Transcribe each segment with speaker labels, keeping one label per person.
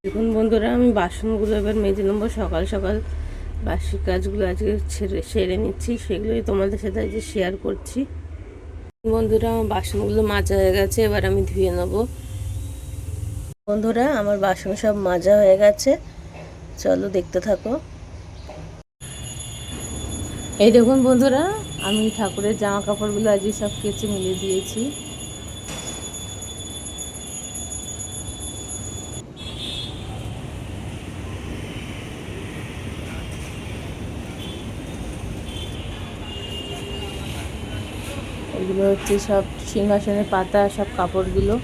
Speaker 1: দেখুন বন্ধুরা, আমি বাসনগুলো এবার মেজে নেবো। সকাল সকাল বাসি কাজগুলো আজকে সেরে নিচ্ছি, সেগুলোই তোমাদের সাথে আজকে শেয়ার করছি। বন্ধুরা, আমার বাসনগুলো মাজা হয়ে গেছে, এবার আমি ধুয়ে নেব। বন্ধুরা, আমার বাসন সব মাজা হয়ে গেছে, চলো দেখতে থাকো। এই দেখুন বন্ধুরা, আমি ঠাকুরের জামা কাপড়গুলো আজকে সব কেচে মিলে দিয়েছি। এগুলো হচ্ছে সব সিংহাসনের পাতা, সব কাপড়গুলো।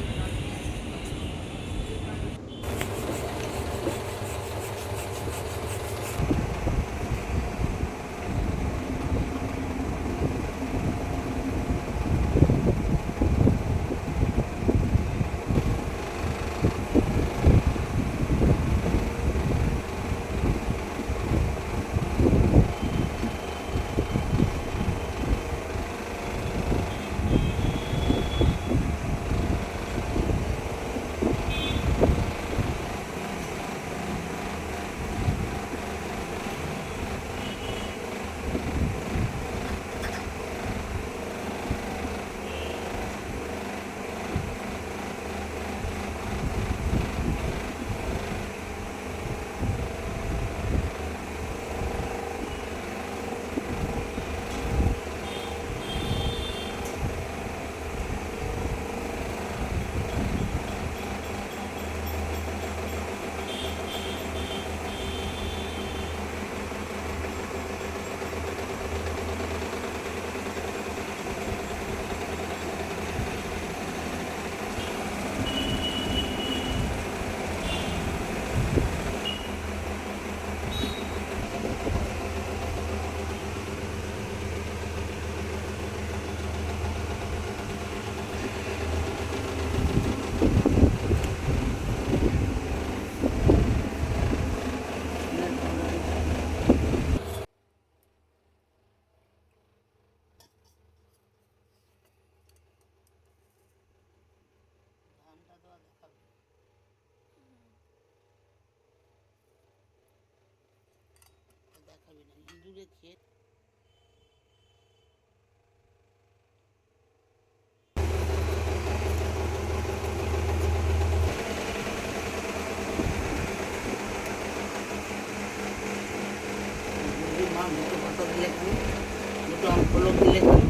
Speaker 2: দুটো আমপলক দিলে কেন,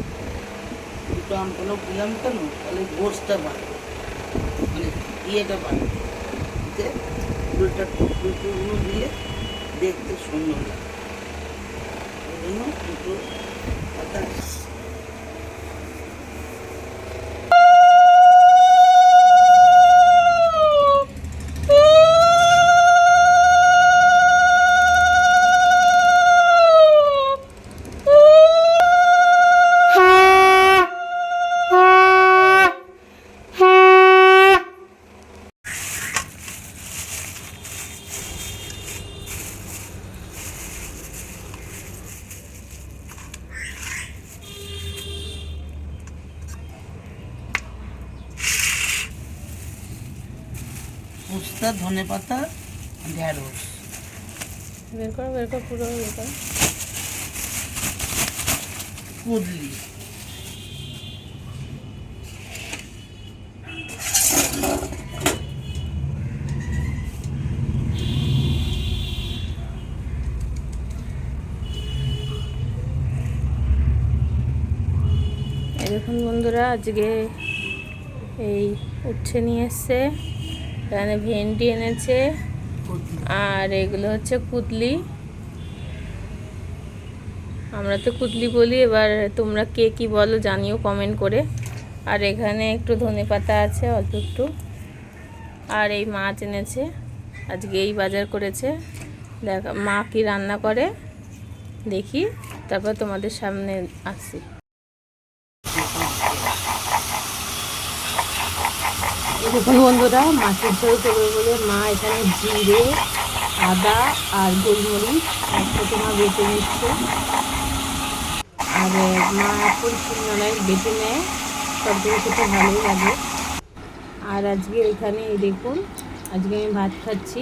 Speaker 2: দুটো আমপলক দিলাম কেন, তাহলে গোসটা বাড়বে, মানে ইয়েটা বাড়বে, টুকরোগুলো দিলে দেখতে সুন্দর লাগে। ওই জন্য দুটো পাতা পোস্তা, ধনে পাতা, ঢেঁড়স
Speaker 1: বের কর পুরো বের কর।
Speaker 2: কুদলি,
Speaker 1: দেখুন বন্ধুরা, আজকে এই উচ্ছে নিয়ে এসছে, এখানে ভেন্ডি এনেছে, আর এগুলো হচ্ছে কুদলি। আমরা তো কুদলি বলি, এবার তোমরা কে কি বলো জানিও কমেন্ট করে। আর এখানে একটু ধনেপাতা আছে, অল্প একটু। আর এই মাছ এনেছে, আজকে এই বাজার করেছে। দেখ মা কি রান্না করে দেখি, তারপর তোমাদের সামনে আসছি। দেখুন বন্ধুরা, মাছের ঝোল করবে বলে মা এখানে জিরে, আদা আর গোলমরিচ একসাথে মা বেটে নিচ্ছে। আর মা এখন শিলনোড়ায় বেটে নেয়, সব থেকে খেতে ভালোই লাগে। আর আজকে এখানে দেখুন আজকে আমি ভাত খাচ্ছি।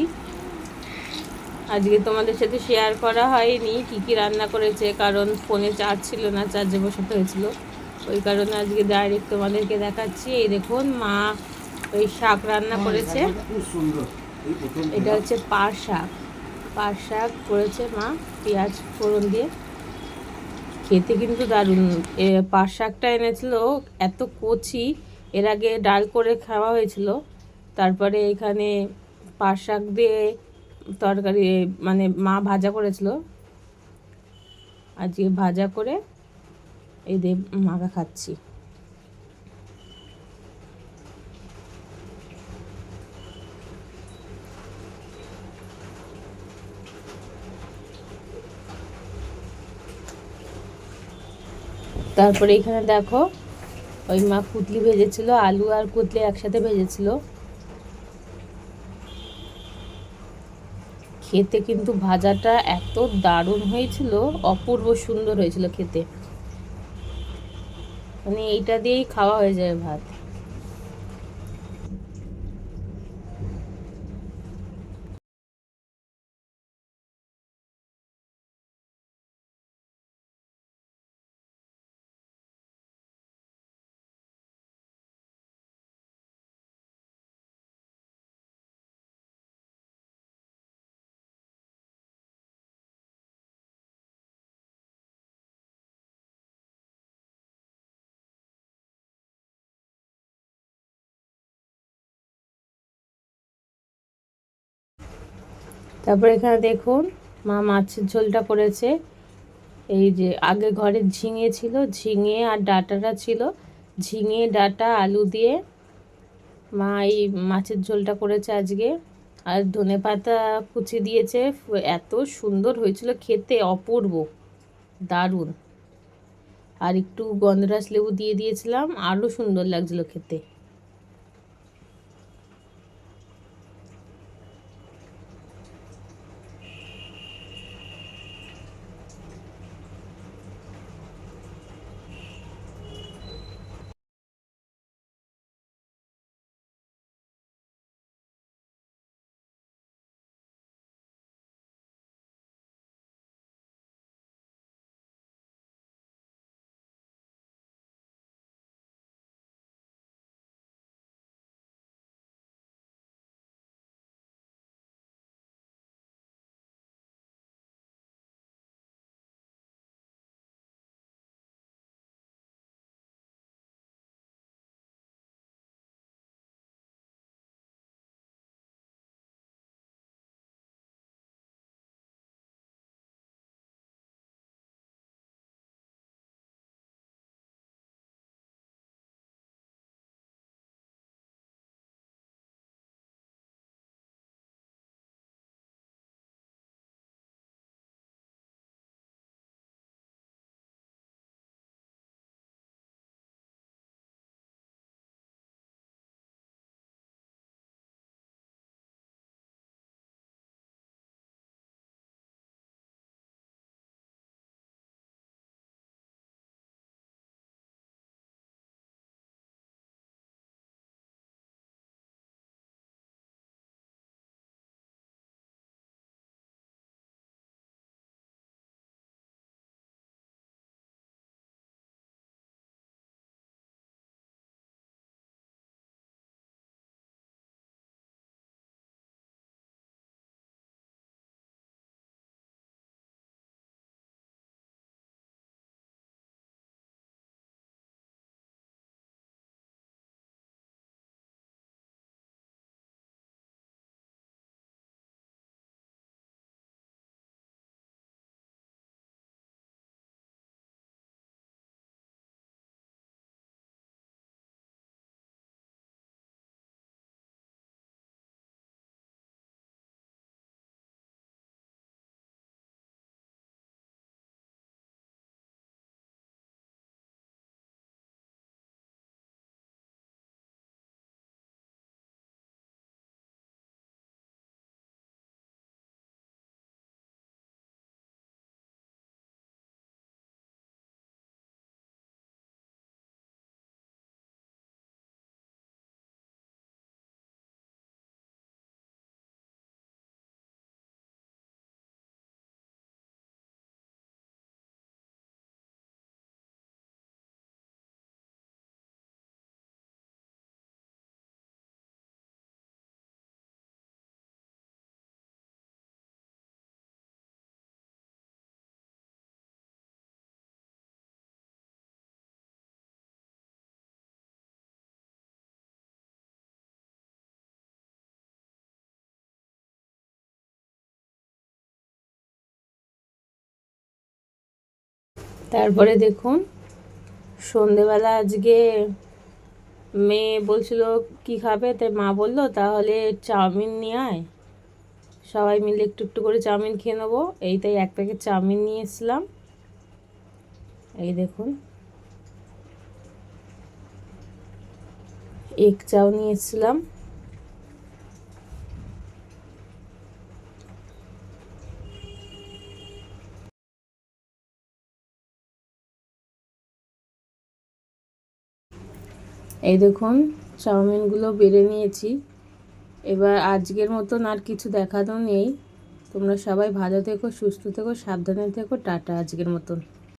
Speaker 1: আজকে তোমাদের সাথে শেয়ার করা হয়নি কী কী রান্না করেছে, কারণ ফোনে চার্জ ছিল না, চার্জে বসাতে হয়েছিল। ওই কারণে আজকে ডাইরেক্ট তোমাদেরকে দেখাচ্ছি। এই দেখুন মা ওই শাক রান্না করেছে।
Speaker 2: খুব সুন্দর। এই প্রথম
Speaker 1: এটা হচ্ছে পাট শাক। পাট শাক করেছে মা পেঁয়াজ ফোড়ন দিয়ে। খেতে কিন্তু দারুণ। পাট শাকটা এনেছিল এত কচি, এর আগে ডাল করে খাওয়া হয়েছিল, তারপরে এখানে পাট শাক দিয়ে তরকারি মানে মা ভাজা করেছিল, আজকে ভাজা করে এই দিয়ে মাখা খাচ্ছি। তারপরে এখানে দেখো ওই মা কুতলি ভেজেছিল, আলু আর কুতলি একসাথে ভেজেছিল। খেতে কিন্তু ভাজাটা এত দারুণ হয়েছিল, অপূর্ব সুন্দর হয়েছিল খেতে, মানে এইটা দিয়েই খাওয়া হয়ে যায় ভাত। তারপর এখানে দেখুন মা মাছের ঝোলটা করেছে। এই যে আগে ঘরে ঝিঙে ছিল, ঝিঙে আর ডাঁটাটা ছিল, ঝিঙে ডাঁটা আলু দিয়ে মা এই মাছের ঝোলটা করেছে আজকে। আর ধনেপাতা কুচি দিয়েছে, এত সুন্দর হয়েছিল খেতে, অপূর্ব দারুণ। আর একটু গন্ধরাজ লেবু দিয়ে দিয়েছিলাম, আরও সুন্দর লাগছিল খেতে। তারপরে দেখুন সন্ধেবেলা আজকে মেয়ে বলছিল কি খাবে, তাই মা বললো তাহলে চাউমিন নিয়ে আয়, সবাই মিলে একটু একটু করে চাউমিন খেয়ে নেবো। এই তাই এক প্যাকেট চাউমিন নিয়ে এসলাম। এই দেখুন এগ চাও নিয়ে এসছিলাম। এই দেখুন চাউমিনগুলো বেড়ে নিয়েছি। এবার আজকের মতন আর কিছু দেখানো নেই। তোমরা সবাই ভালো থেকো, সুস্থ থেকো, সাবধানে থেকো। টাটা আজকের মতন।